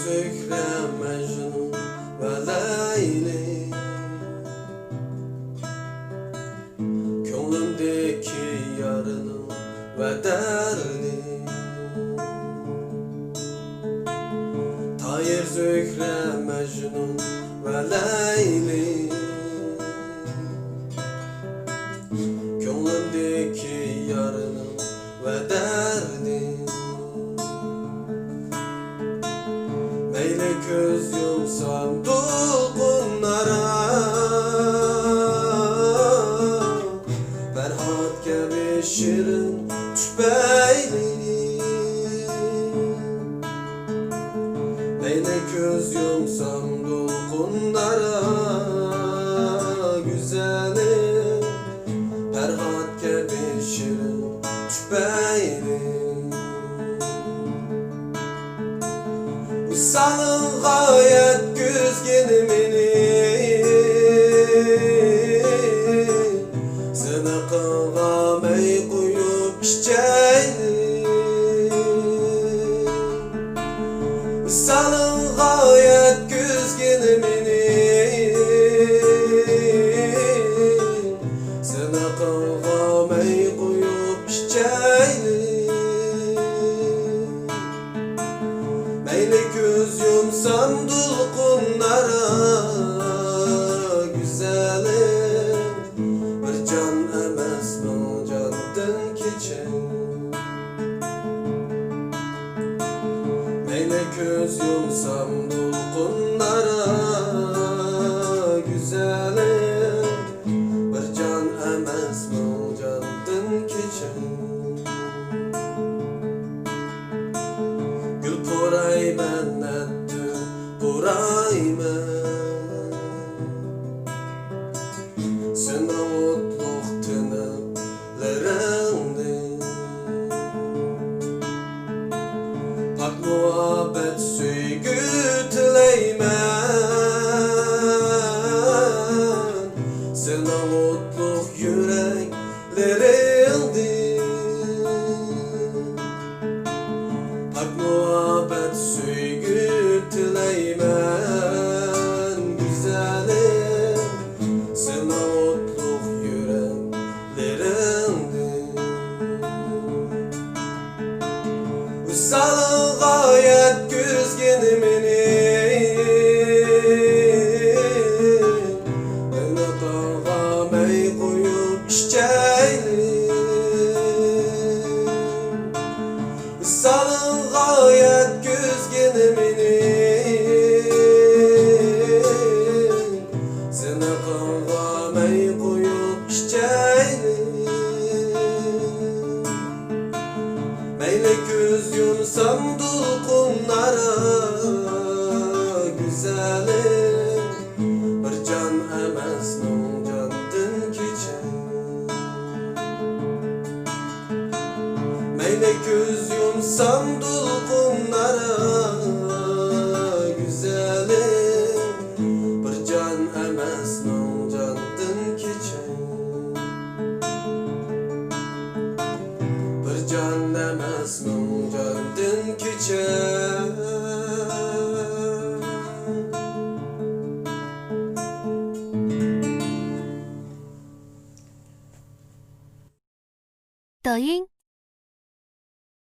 Zühre, Mecnun ve Leyli, gönlümdeki yarını ve derdi. Tahir, Zühre, Mecnun ve Leyli, gönlümdeki yarını ve derdi. Neyle göz yumsam dolgunlara, Ferhat gibi şirin tüpeyli. Neyle göz yumsam dolgunlara, güzelim Ferhat gibi şirin tüpeyli. Salın gayet güzgünümünü, sınıkıva mey koyup içeceğini. Salın gayet güzgünümünü, sınıkıva mey koyup içeceğini. Neyle göz yumsam dolgunlara, güzelim bir can emez mi candan keçen. Neyle göz yumsam dolgunlara, güzelim bir can emez mi candan keçen. Puray ben etti, puray ben, sana mutluluk tınılarındı. Pak muhabbet süygü tileymen, sana mutluluk yüreklerindi. Pak muhabbet süygü tileymen, güzelim sana mutluluk yüreklerindi. Salın gayet güzgünümünü, beni kağa mey koyup içeceğini. Salın gayet güzgünümünü, sana kağa mey koyup içeceğini. Neyle göz yumsam dolgunlara, güzelim bir can emez mi candan keçen. Neyle göz yumsam dolgunlara, güzelim bir can emez mi candan keçen. Bir can emez mi candan keçen.抖音